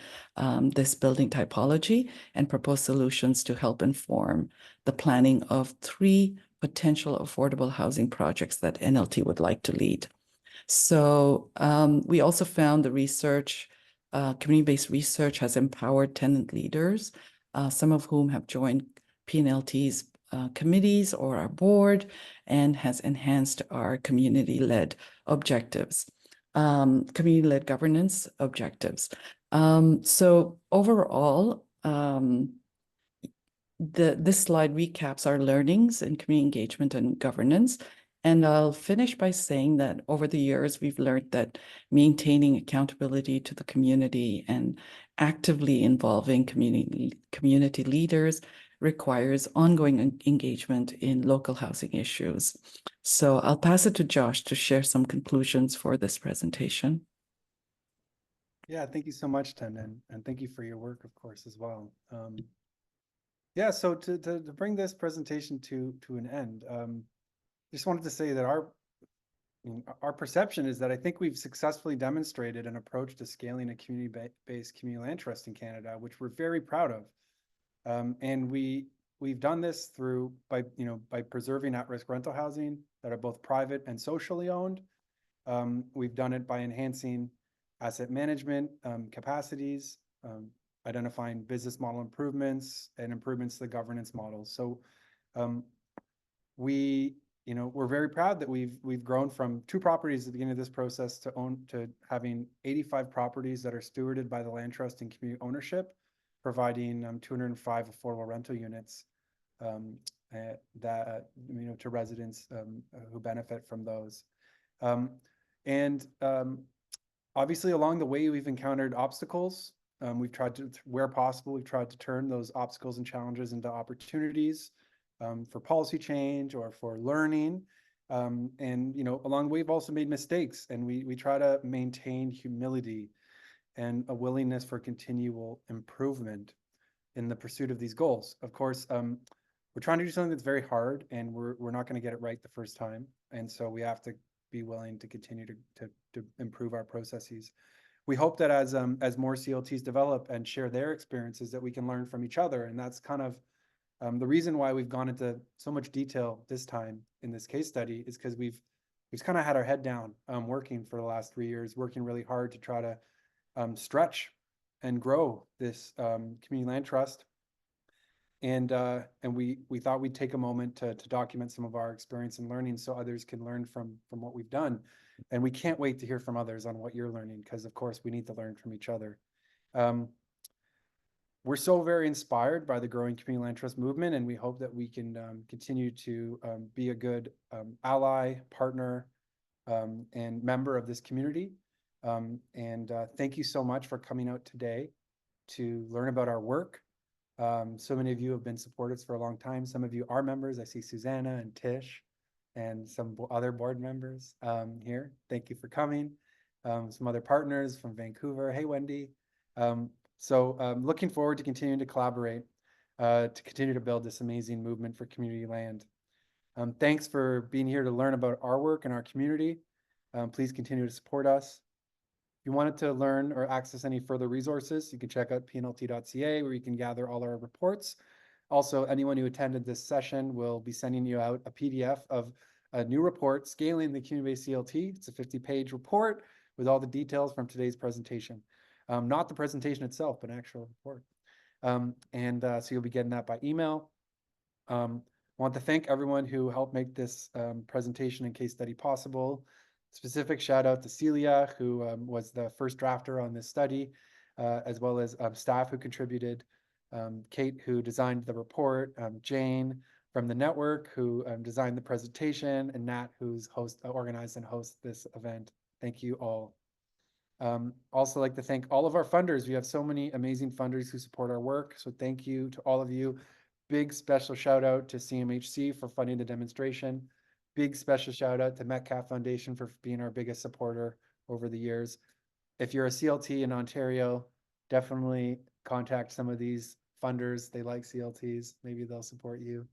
this building typology and proposed solutions to help inform the planning of 3 potential affordable housing projects that NLT would like to lead. So we also found the research, community-based research has empowered tenant leaders, some of whom have joined PNLT's committees or our board, and has enhanced our community-led objectives, community-led governance objectives. So overall, this slide recaps our learnings in community engagement and governance. And I'll finish by saying that over the years, we've learned that maintaining accountability to the community and actively involving community leaders requires ongoing engagement in local housing issues. So I'll pass it to Josh to share some conclusions for this presentation. Yeah, thank you so much, Tenden, and thank you for your work, of course, as well. Yeah, so to bring this presentation to an end, just wanted to say that our perception is that I think we've successfully demonstrated an approach to scaling a community-based community land trust in Canada, which we're very proud of. And we've done this by preserving at-risk rental housing that are both private and socially owned. We've done it by enhancing asset management capacities, identifying business model improvements and improvements to the governance models. So we're very proud that we've grown from 2 properties at the beginning of this process to having 85 properties that are stewarded by the land trust and community ownership, providing 205 affordable rental units to residents who benefit from those. Obviously, along the way, we've encountered obstacles. We've tried to, where possible, we've tried to turn those obstacles and challenges into opportunities for policy change or for learning. Along the way, we've also made mistakes, and we try to maintain humility and a willingness for continual improvement in the pursuit of these goals. Of course, we're trying to do something that's very hard, and we're not going to get it right the first time. And so we have to be willing to continue to improve our processes. We hope that as more CLTs develop and share their experiences, that we can learn from each other. And that's kind of the reason why we've gone into so much detail this time in this case study, is because we've kind of had our head down working for the last 3 years, working really hard to try to stretch and grow this community land trust. And we thought we'd take a moment to document some of our experience and learning so others can learn from what we've done. And we can't wait to hear from others on what you're learning, because of course we need to learn from each other. We're so very inspired by the growing community land trust movement, and we hope that we can continue to be a good ally, partner, and member of this community. Thank you so much for coming out today to learn about our work. So many of you have been supporters for a long time. Some of you are members. I see Susanna and Tish and some other board members here. Thank you for coming. Some other partners from Vancouver. Hey, Wendy. Looking forward to continuing to collaborate to continue to build this amazing movement for community land. Thanks for being here to learn about our work and our community. Please continue to support us. If you wanted to learn or access any further resources, you can check out pnlt.ca, where you can gather all our reports. Also, anyone who attended this session will be sending you out a PDF of a new report, Scaling the Community-Based CLT. It's a 50-page report with all the details from today's presentation. Not the presentation itself, but an actual report. So you'll be getting that by email. I want to thank everyone who helped make this presentation and case study possible. Specific shout out to Celia, who was the first drafter on this study, as well as staff who contributed, Kate, who designed the report, Jane from the network, who designed the presentation, and Nat, who's organized and hosts this event. Thank you all. Also like to thank all of our funders. We have so many amazing funders who support our work. So thank you to all of you. Big special shout out to CMHC for funding the demonstration. Big special shout out to Metcalf Foundation for being our biggest supporter over the years. If you're a CLT in Ontario, definitely contact some of these funders. They like CLTs. Maybe they'll support you.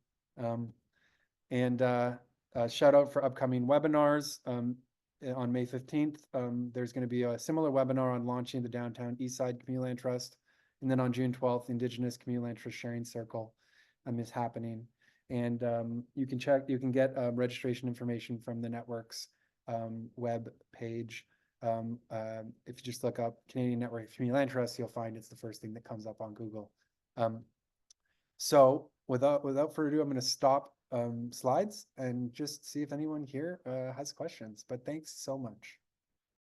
Shout out for upcoming webinars. On May 15th, there's going to be a similar webinar on launching the Downtown Eastside Community Land Trust. And then on June 12th, Indigenous Community Land Trust Sharing Circle is happening. And you can get registration information from the network's web page. If you just look up Canadian Network of Community Land Trust, you'll find it's the first thing that comes up on Google. So without further ado, I'm going to stop slides and just see if anyone here has questions. But thanks so much.